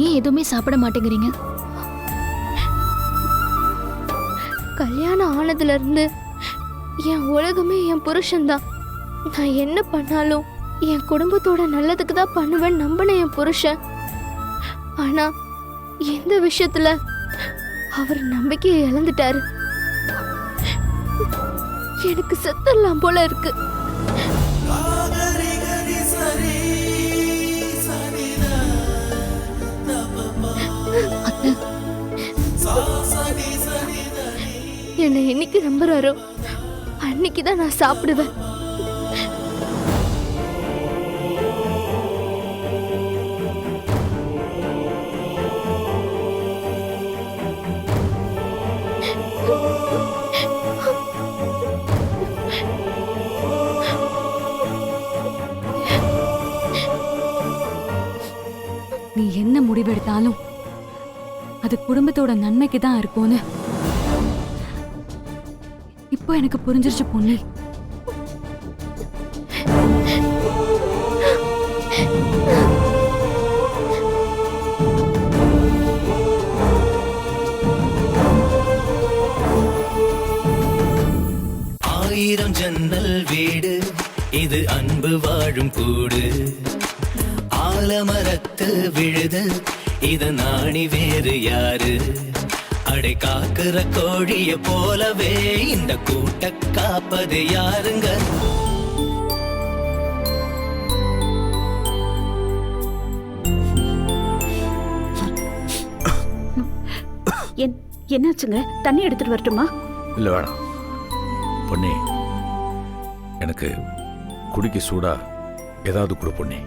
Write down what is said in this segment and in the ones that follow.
ஏன் எதுவுமே சாப்பிட மாட்டேங்கிறீங்க? கல்யாணம் ஆனதுல இருந்து என் உலகமே என் புருஷன்தான். நான் என்ன பண்ணாலும் என் குடும்பத்தோட நல்லதுக்கு தான் பண்ணுவேன் நம்பின என் புருஷன். ஆனா எந்த விஷயத்துல அவர் நம்பிக்கையை இழந்துட்டாரு. எனக்கு செத்தரலாம் போல இருக்கு. என்னை என்னைக்கு நம்புறாரோ அன்னைக்குதான் நான் சாப்பிடுவேன். நீ என்ன முடிவெடுத்தாலும் அது குடும்பத்தோட நன்மைக்கு தான் இருக்கும்னு இப்போ எனக்கு புரிஞ்சிருச்சு பொன்னி. ஆயிரம் ஜன்னல் வீடு இது அன்பு வாழும் கூடு. ஆலமரத்து விழுது இத நாணி வேறு யாரு? அடை காக்குற கோழிய போலவே இந்த கூட்ட காப்பது யாருங்க? என்னாச்சுங்க? தண்ணி எடுத்துட்டு வரட்டுமா? இல்ல வேணாம் பொன்னி, எனக்கு குடிக்க சூடா ஏதாவது கொடு பொன்னி.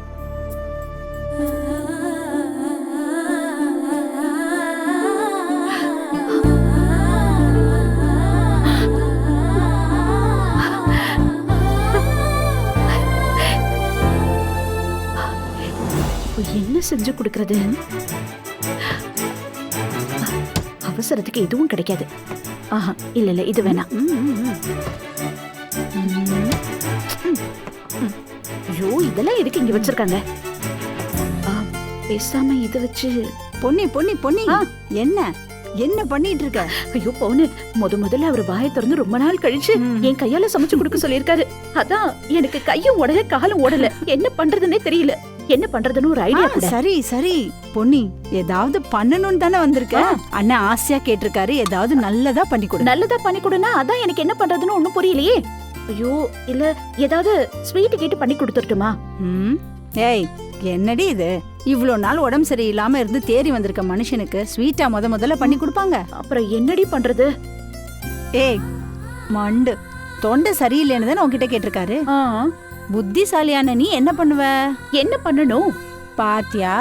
என்ன செஞ்சு கொடுக்கறது? அவசரத்துக்கு எதுவும் கிடைக்காது. ஆஹா, இல்ல இல்ல, இது வேணாம். ஐயோ, இதெல்லாம் எதுக்கு இங்க வச்சிருக்காங்க? பேசாம இதை வச்சு. பொன்னி பொன்னி பொன்னி, என்ன என்ன பண்ணிட்டு இருக்க? ஐயோ பொண்ணு, முதல்ல அவர் வாயை திறந்து ரொம்ப நாள் கழிச்சு என் கையால சமைச்சு கொடுக்க சொல்லியிருக்காரு. அதான் எனக்கு கையும் உடல காலும் ஓடல. என்ன பண்றதுன்னே தெரியல. என்ன பண்றதுன்னு ஒரு ஐடியா கூட. சரி சரி பொன்னி, ஏதாவது பண்ணணும்னு தானே வந்திருக்க. அண்ணா ஆசையா கேட்டிருக்காரு, ஏதாவது நல்லதா பண்ணி கொடு. நல்லதா பண்ணி கொடுனா அதான் எனக்கு என்ன பண்றதுன்னு ஒண்ணும் புரியலையே. ஐயோ, இல்ல ஏதாவது ஸ்வீட் கேட்டு பண்ணி கொடுத்துட்டுமா? ஏய், என்னடி இது? இவ்ளோ நாள் உடம்பு சரியில்லாம இருந்து தேறி வந்திருக்க மனுஷனுக்கு ஸ்வீட்டா முதல்ல பண்ணி கொடுப்பாங்க? அப்புறம் என்னடி பண்றது? ஏய் மண்டு, தொண்டை சரியில்லைன்னு தானே உன்கிட்ட கேட்டிருக்காரு. புத்திசாலியான நீ என்ன பண்ணுவ? என்ன பண்ணணும்? பாத்தியா,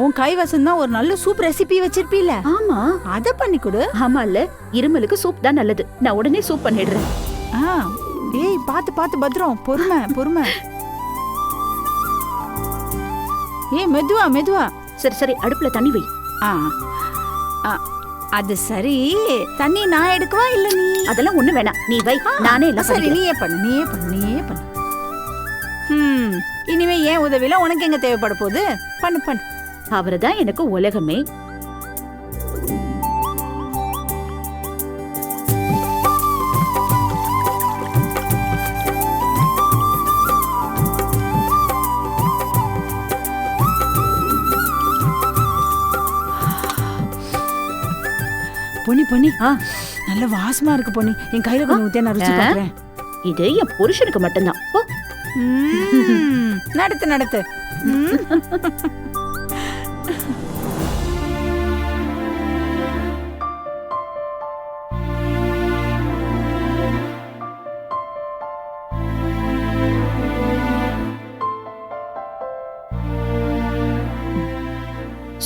உன் கைவசம் தான் ஒரு நல்ல சூப் ரெசிபி வச்சிருப்பீல. ஆமா, அத பண்ணி கொடு. ஆமா இல்ல, இருமலுக்கு சூப் தான் நல்லது. நான் உடனே சூப் பண்ணிடுறேன். ஏய், பாத்து பாத்து பத்திரம், பொறுமை பொறுமை. ஏய், மெதுவா மெதுவா. சரி சரி, அடுப்புல தண்ணி வை. அது சரி, தண்ணி நான் எடுக்கவா இல்ல நீ? அதெல்லாம் ஒண்ணு வேணாம், நீ வை. நானே எல்லாம் சரி, நீயே பண்ணு நீயே பண்ணு நீயே பண்ணு. இனிமே ஏன் உதவில உனக்கு எங்க தேவைப்பட போகுது? பண்ணு பண்ணு. அவர்தான் எனக்கு உலகமே. பொன்னி பொன்னி, நல்ல வாசமா இருக்கு பொன்னி. என் கையில கொஞ்சம் ஊத்தியா, நான் ருசி பார்க்கறேன். இது என் புருஷனுக்கு மட்டும்தான். நடத்து நடத்து.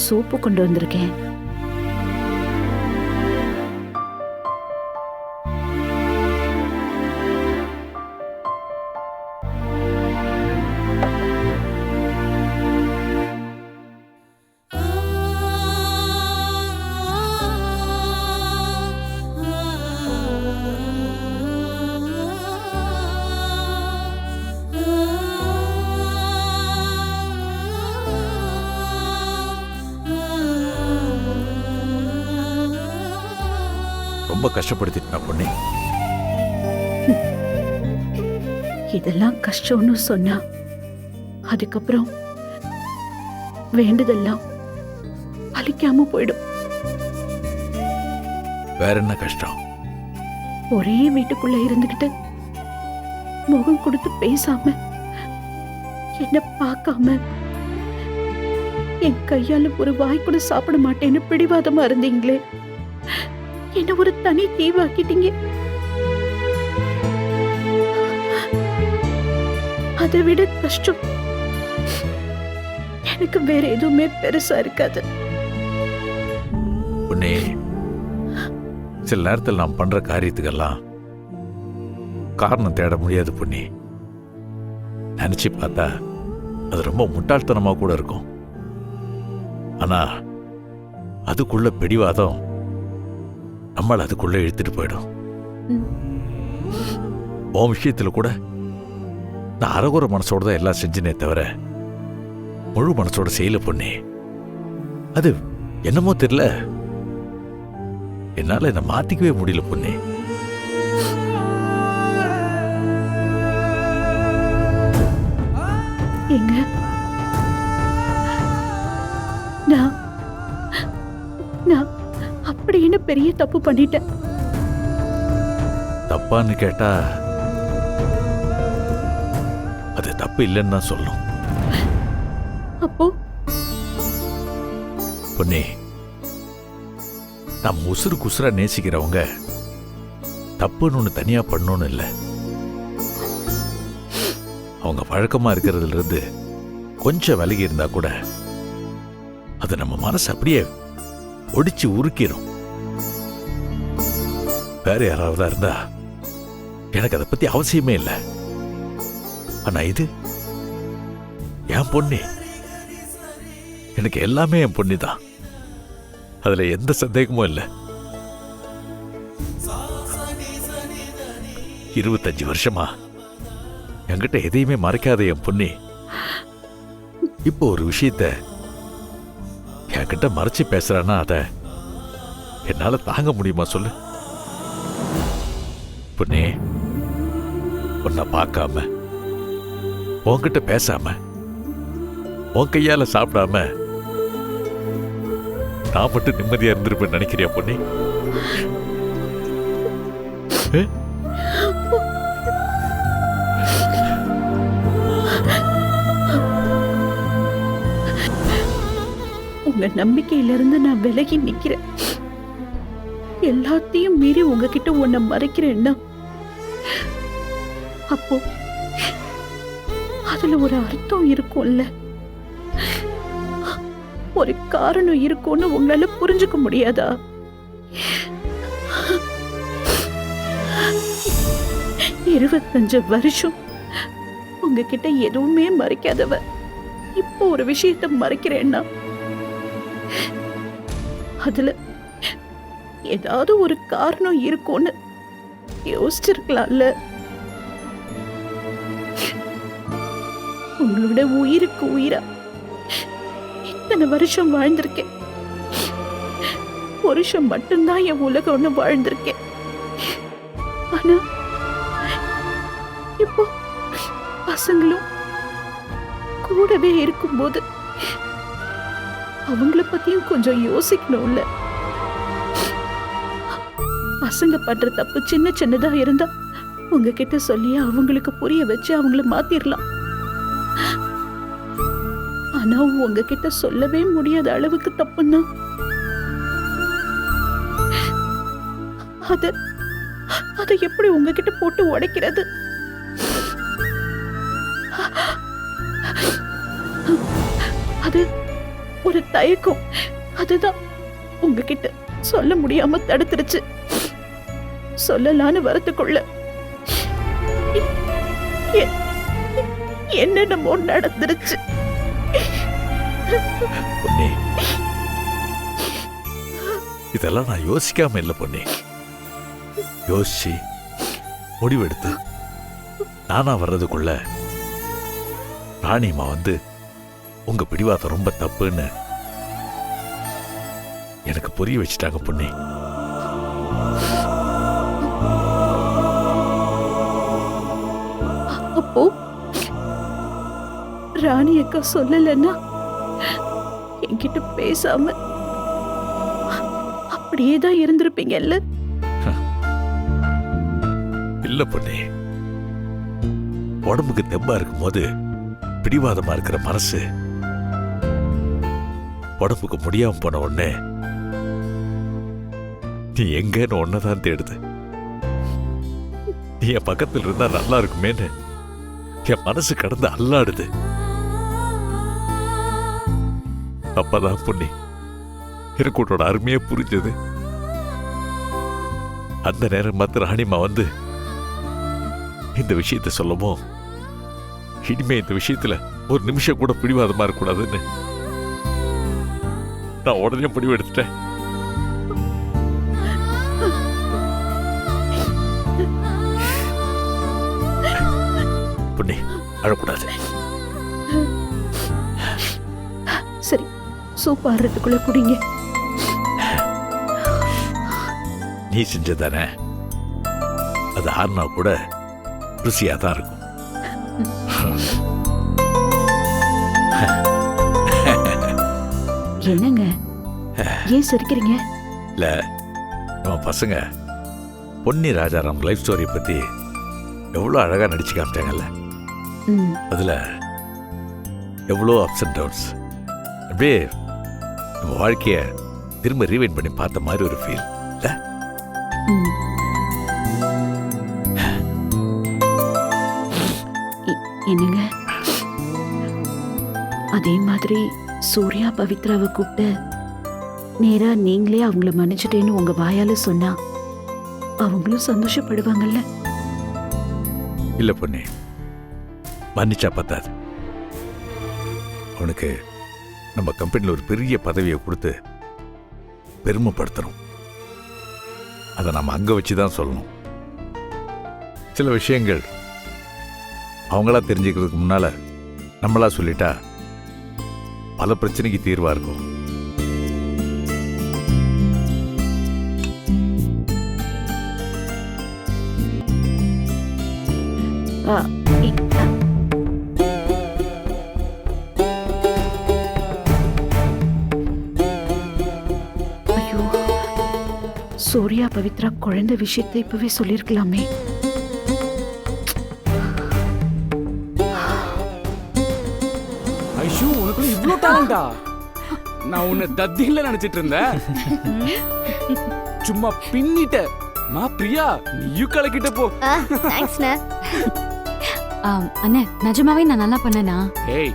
சூப்பு கொண்டு வந்திருக்கேன். ரொம்ப கஷ்டப்படுத்திட்டா பொண்ணே. இதெல்லாம் கஷ்டம்னு சொன்னா அதுக்கப்புறம் வேண்டதெல்லாம் பலிக்காம போயிடும். வேற என்ன கஷ்டம்? ஒரே வீட்டுக்குள்ள இருந்துகிட்டு முகம் கொடுத்து பேசாம என்ன பார்க்காம என் கையால ஒரு வாய் கூட சாப்பிட மாட்டேன்னு பிடிவாதமா இருந்தீங்களே, என்ன ஒரு தனி தீவாக்கிட்டீங்க. அதை விட கஷ்டம் எனக்கு வேற எதுவுமே பெருசா இருக்காது. பொண்ணே, சில நேரத்தில் நாம் பண்ற காரியத்துக்கெல்லாம் காரணம் தேட முடியாது பொண்ணே. நினைச்சு பார்த்தா அது ரொம்ப முட்டாள்தனமா கூட இருக்கும். ஆனா அதுக்குள்ள பிடிவாதம் நம்மள அதுக்குள்ள இழுத்துட்டு போயிடும். உன் விஷயத்துல கூட நான் அறகுற மனசோட தான் எல்லாம் செஞ்சனே தவிர முழு மனசோட செய்யல பொண்ணே. அது என்னமோ தெரியல, என்னால என்ன மாத்திக்கவே முடியல பொண்ணே. எங்க நான் அப்படி என்ன பெரிய தப்பு பண்ணிட்டேன்? தப்பான்னு கேட்டா அது தப்பு இல்லைன்னு தான் சொல்லணும். அப்போ பொண்ணே, நம்ம உசுருக்கு உசுரா நேசிக்கிறவங்க தப்புன்னு ஒன்று தனியா பண்ணணும்னு இல்லை. அவங்க பழக்கமா இருக்கிறதுல இருந்து கொஞ்சம் விலகி இருந்தா கூட அது நம்ம மனசு அப்படியே ஒடிச்சு உருக்கிடும். வேற யாராவதா இருந்தா எனக்கு அதை பத்தி அவசியமே இல்லை. ஆனா இது என் பொண்ணு, எனக்கு எல்லாமே என் பொண்ணு தான். அதுல எந்த சந்தேகமும் இல்லை. 25 வருஷமா என்கிட்ட எதையுமே மறைக்காத என் பொண்ணு இப்போ ஒரு விஷயத்த என்கிட்ட மறைச்சு பேசுறான்னா அத என்னால தாங்க முடியுமா சொல்லு? பொண்ணே, உன்னை பார்க்காம உன்கிட்ட பேசாம உன் கையால சாப்பிடாம நான் மட்டும் நிம்மதியா இருந்திருப்பேன்னு நினைக்கிறியா பொண்ணே? உங்க நம்பிக்கையிலிருந்து நான் விலகி நிக்கிறேன். எல்லாத்தையும் மீறி உங்ககிட்ட உன்னை மறைக்கிறேன்னா அப்போ அதுல ஒரு அர்த்தம் இருக்கும்ல, ஒரு காரணம் இருக்கும்னு உங்களால புரிஞ்சுக்க முடியாதா? இருபத்தஞ்சு வருஷம் உங்ககிட்ட எதுவுமே மறைக்காதவ இப்போ ஒரு விஷயத்த மறைக்கிறேன்னா அதுல ஏதாவது ஒரு காரணம் இருக்கும்னு யோசிச்சிருக்கலாம்ல. உங்களோட உயிருக்கு உயிரா இத்தனை வருஷம் வாழ்ந்திருக்கேன். வருஷம் மட்டும்தான் என் உலகம்னு வாழ்ந்திருக்கேன். ஆனா இப்போ பசங்களும் கூடவே இருக்கும்போது அவங்கள பத்தியும் கொஞ்சம் யோசிக்கணும்ல. பசங்க பண்ற தப்பு சின்ன சின்னதா இருந்தா உங்ககிட்ட சொல்லி அவங்களுக்கு புரிய வச்சு அவங்கள மாத்திரலாம். ஆனா உங்ககிட்ட சொல்லவே முடியாத அளவுக்கு தப்புன்னா அதை எப்படி உங்ககிட்ட போட்டு உடைக்கிறது? அது ஒரு தயக்கம். அதுதான் உங்ககிட்ட சொல்ல முடியாம தடுத்துருச்சு. சொல்லலான்னு வரத்துக்குள்ள என்னென்னமோ நடந்துருச்சு. பொன்னே, இதெல்லாம் நான் யோசிக்காம இல்லை பொன்னே. யோசிச்சு முடிவெடுத்து நானா வர்றதுக்குள்ள ராணியம்மா வந்து உங்க பிடிவாதம் ரொம்ப தப்புன்னு எனக்கு புரிய வச்சுட்டாங்க பொன்னே. அப்போ ராணி அக்கா சொல்லலன்னா என்கிட்ட பேசாம அப்படியே தான் இருந்திருப்பீங்கல்ல. இல்ல பொண்ணே, உடம்புக்கு தெம்பா இருக்கும் போது பிடிவாதமா இருக்கிற மனசு உடம்புக்கு முடியாம போன உடனே நீ எங்கன்னு ஒன்னதான் தேடுது. நீ என் பக்கத்தில் இருந்தா நல்லா இருக்குமேன்னு என் மனசு கடந்து அல்லாடுது. அப்பதான் பொண்ணி எனக்கு உன்னோட அருமையே புரிஞ்சது. அந்த நேரம் மாத்திர ராணிமா வந்து இந்த விஷயத்த சொல்லவும், இனிமே இந்த விஷயத்துல ஒரு நிமிஷம் கூட பிடிவாதமா இருக்கக்கூடாதுன்னு நான் உடனே முடிவு எடுத்துட்டேன். பொண்ணி அழக்கூடாது. சரி, சூப் ஆடுறதுக்குள்ள குடிங்க. நீ செஞ்சதானே, அது ஆறுனா கூட ருசியா தான் இருக்கும். என்னங்க ஏன் சிரிக்கிறீங்க? இல்ல, நம்ம பசங்க பொன்னி ராஜாராம் லைஃப் ஸ்டோரி பத்தி எவ்வளோ அழகா நடிச்சு காமிச்சாங்கல்ல. ம், அதுல எவ்வளோ அப்ஸ் அண்ட் டவுன்ஸ், அப்படியே நம்ம வாழ்க்கைய திரும்ப ரீவைண்ட் பண்ணி பார்த்த மாதிரி ஒரு ஃபீல் இல்ல? ம். என்னங்க, அதே மாதிரி சூர்யா பவித்ராவை கூப்பிட்டு நேரா நீங்களே அவங்கள மன்னிச்சிட்டேன்னு உங்க வாயால சொன்னா அவங்களும் சந்தோஷப்படுவாங்கல்ல. இல்ல பொண்ணே, மன்னிச்சா பத்தாது. அவனுக்கு நம்ம கம்பெனியில் ஒரு பெரிய பதவியை கொடுத்து பெருமைப்படுத்தணும். அதை நம்ம அங்க வச்சுதான் சொல்லணும். சில விஷயங்கள் அவங்களா தெரிஞ்சுக்கிறதுக்கு முன்னால நம்மளா சொல்லிட்டா பல பிரச்சனைக்கு தீர்வா இருக்கும். ஆ, இ- ஐயோ, சூர்யா பவித்ரா குழந்தை விஷயத்தை இப்பவே சொல்லிருக்கலாமே. ஐஷு, உனக்குள்ள இவ்ளோ டேலண்டா? நான் உன்னை தத்தில நினைச்சிட்டு இருந்தேன். சும்மா பின்னிட்ட. மா பிரியா, நீயும் கலக்கிட்ட போ. தேங்க்ஸ்ண்ணே. அண்ணே, நிஜமாவே நான் நல்லா பண்ணேனா? ஏய்,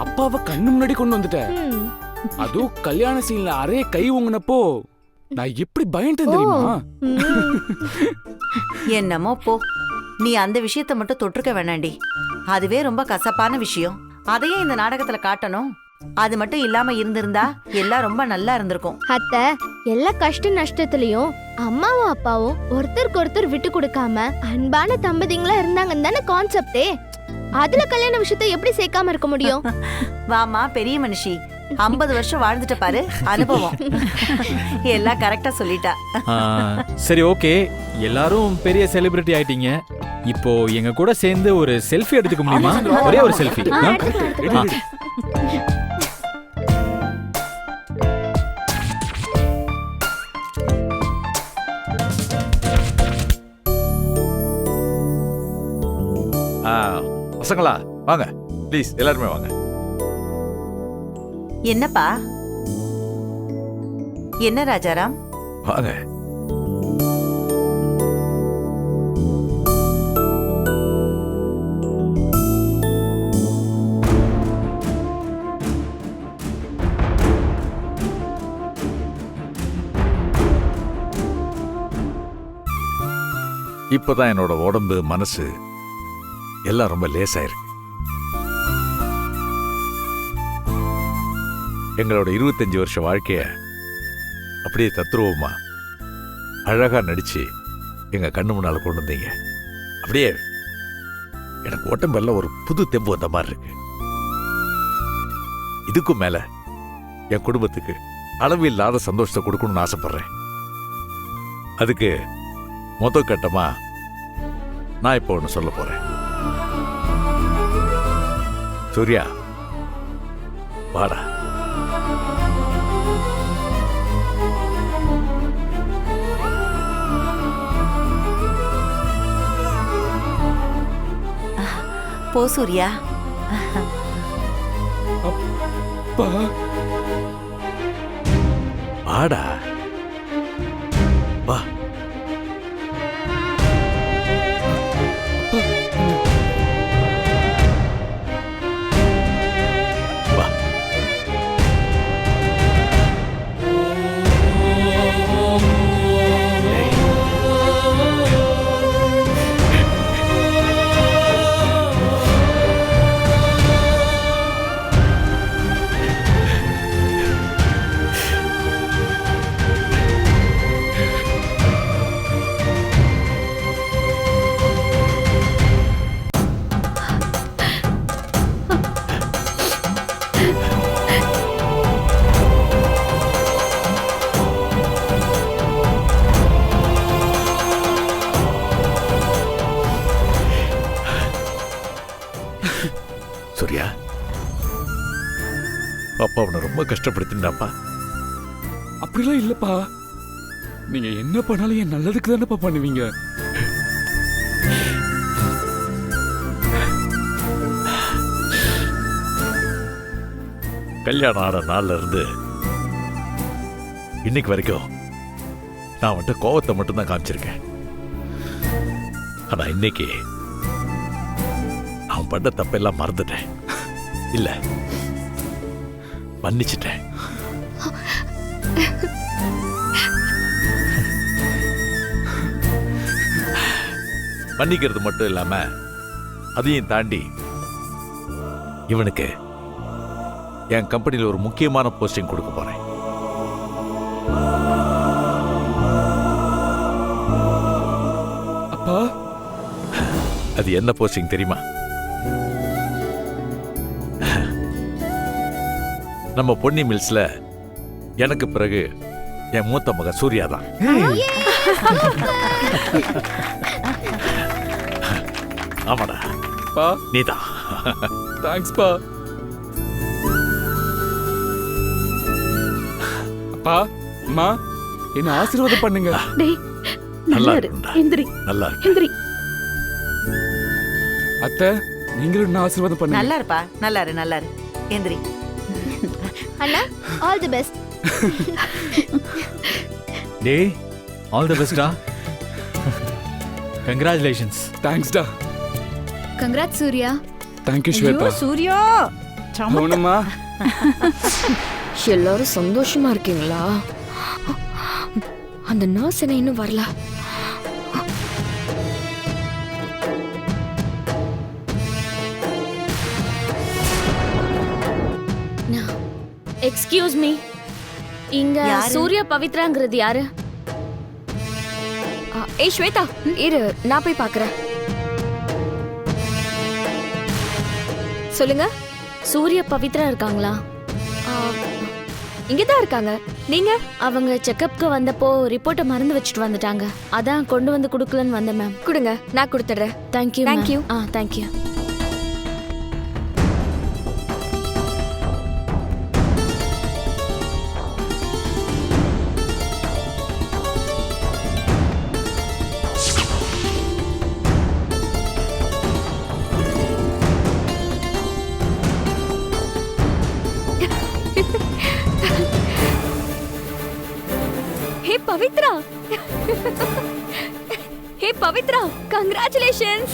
அப்பாவை கண்ணு முன்னாடி கொண்டு வந்துட்ட. ம். அதுவும் கல்யாண சீன்ல அறைய கை ஊங்குனப்போ நான் எப்படி பயந்தேன் தெரியுமா? என்னமோ போ, நீ அந்த விஷயத்தை மட்டும் தொற்றுக்க வேணாண்டி. அதுவே ரொம்ப கசப்பான விஷயம். அதையே இந்த நாடகத்துல காட்டணும். அது மட்டும் இல்லாம இருந்திருந்தா எல்லாம் ரொம்ப நல்லா இருந்திருக்கும். அத்தை, எல்லா கஷ்ட நஷ்டத்துலயும் அம்மாவும் அப்பாவும் ஒருத்தருக்கு ஒருத்தர் விட்டு கொடுக்காம அன்பான தம்பதிங்களா இருந்தாங்கன்னு தானே கான்செப்டே. அதுல கல்யாண விஷயத்தை எப்படி சேர்க்காம இருக்க முடியும்? வாமா பெரிய மனுஷி, 50 வருஷம் வாழ்ந்துட்ட பாரு, அனுபவம். எல்லாம் கரெக்டா சொல்லிட்டா. சரி, ஓகே, எல்லாரும் பெரிய செலிபிரிட்டி ஆயிட்டீங்க. இப்போ எங்க கூட சேர்ந்து ஒரு செல்ஃபி எடுத்துக்க முடியுமா? ஒரே ஒரு செல்ஃபி. எடுத்துக்கலாம். பசங்களா வாங்க, ப்ளீஸ் எல்லாருமே வாங்க. என்னப்பா? என்ன ராஜாராம்? வாங்க. இப்பதான் என்னோட உடம்பு மனசு எல்லாம் ரொம்ப லேசாயிருக்கு. எங்களோட 25 வருஷ வாழ்க்கைய அப்படியே தத்ரூபமா அழகா நடிச்சு எங்க கண்ணு முன்னால கொண்டு வந்தீங்க. அப்படியே எனக்கு உடம்பெல்லாம் ஒரு புது தெம்பு வந்த மாதிரி இருக்கு. இதுக்கும் மேல என் குடும்பத்துக்கு அளவு இல்லாத சந்தோஷத்தை கொடுக்கணும்னு ஆசைப்படுறேன். அதுக்கு முதல் கட்டமா நான் இப்போ ஒன்று சொல்ல போறேன். சூர்யா வாடா. போ சூர்யா. அப்பா வாடா வா. வா. சூர்யா, அப்பா அவனை ரொம்ப கஷ்டப்படுத்தினாப்பா. அப்படிலாம் இல்லப்பா. நீங்க என்ன பண்ணாலும் என் நல்லதுக்கு தானேப்பா பண்ணுவீங்க. கல்யாணம் ஆன நாள்ல இருந்து இன்னைக்கு வரைக்கும் நான் வந்துட்டு கோவத்தை மட்டும்தான் காமிச்சிருக்கேன். ஆனா இன்னைக்கு அவன் பண்ண தப்பெல்லாம் மறந்துட்டேன். இல்ல, மன்னிச்சிட்டேன். மன்னிக்கிறது மட்டும் இல்லாம அதையும் தாண்டி இவனுக்கு என் கம்பெனியில் ஒரு முக்கியமான போஸ்டிங் கொடுக்க போறேன். அப்பா, அது என்ன போஸ்டிங் தெரியுமா? நம்ம பொன்னி மில்ஸ்ல எனக்கு பிறகு என் மூத்த மக சூர்யா தான். ஆமாடா பா நீதான். தேங்க்ஸ் பா. அப்பா அம்மா என்ன ஆசீர்வாதம் பண்ணுங்க. டேய் நல்லா நல்லா இரு. இருக்கும்டா. எந்திரி நல்லா இருக்கு. எந்திரி. அத்தை, நீங்களும் என்ன ஆசீர்வாதம் பண்ணுங்க. நல்லா இருப்பா, நல்லா இரு, நல்லா இரு. எந்திரி. அண்ணா, ஆல் தி பெஸ்ட். டேய், ஆல் தி பெஸ்டா. கங்க்ராச்சுலேஷன்ஸ். தேங்க்ஸ் டா. கங்க்ராட் சூர்யா. தேங்க் யூ ஐயோ ஸ்வேதா. சூர்யா சம கவனமா. எல்லாரும் சந்தோஷமா இருக்கீங்களா? அந்த நர்ஸ் என்ன இன்னும் வரல. எக்ஸ்கியூஸ் மீ, இங்க யாரு? சூர்யா பவித்ராங்கிறது யாரு? ஏய் ஸ்வேதா, இரு நான் போய் பார்க்கறேன். சொல்லுங்க. சூர்யா பவித்ரா இருக்காங்களா? இங்க தான் இருக்காங்க. நீங்க? அவங்க செக்கப்க்கு வந்தப்போ ரிப்போர்ட்டை மறந்து வச்சுட்டு வந்துட்டாங்க. அதான் கொண்டு வந்து கொடுக்கலன்னு வந்தேன் மேம். கொடுங்க, நான் கொடுத்துட்றேன். Thank you. Thank you. Thank you. Hey Pavithra. Hey Pavithra, congratulations.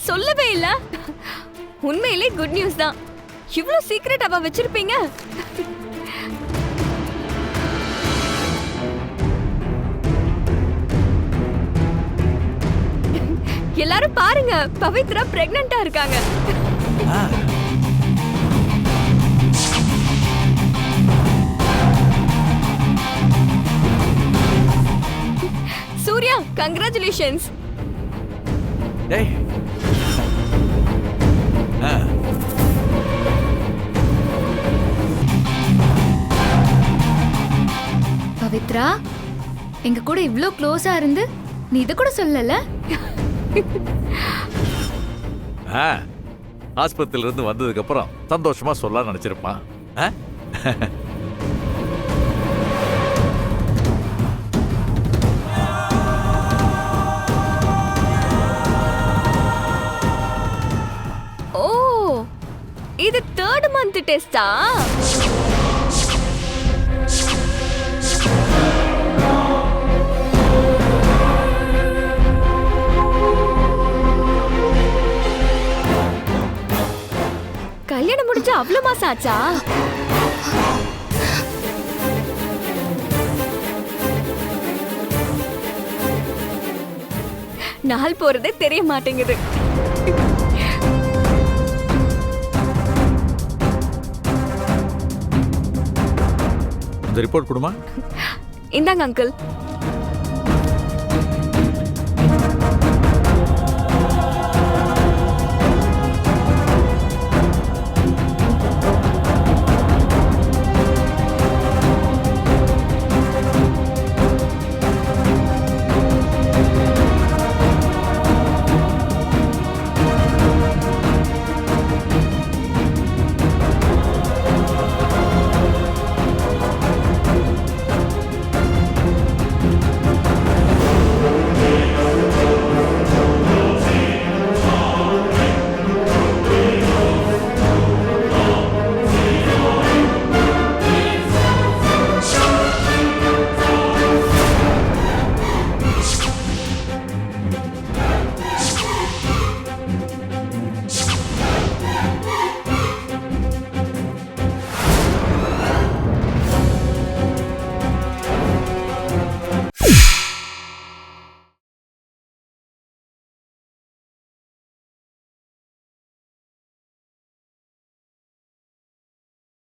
சொல்லவே இல்ல. உண்மையிலே குட் நியூஸ் தான். இவ்ளோ சீக்ரெட் அவ வச்சிருப்பீங்க? எல்லாரும் பாருங்க, பவித்ரா பிரெக்னன்ட்டா இருக்காங்க. சூர்யா, கங்க்ராச்சுலேஷன்ஸ். டேய். பவித்ரா, எங்க கூட இவ்ளோ க்ளோஸா இருந்து நீ இத கூட சொல்லல. ஆஸ்பத்திரியில இருந்து வந்ததுக்கு அப்புறம் சந்தோஷமா சொல்லலாம் நினைச்சிருப்பான். ஓ, இது 3rd மந்த் டெஸ்டா? கல்யாணம் முடிஞ்சு அவ்வளவு மாசம் ஆச்சா? நாள் போறதே தெரிய மாட்டேங்குது. இந்த ரிப்போர்ட் கொடுமா. இந்தாங்க அங்கிள்.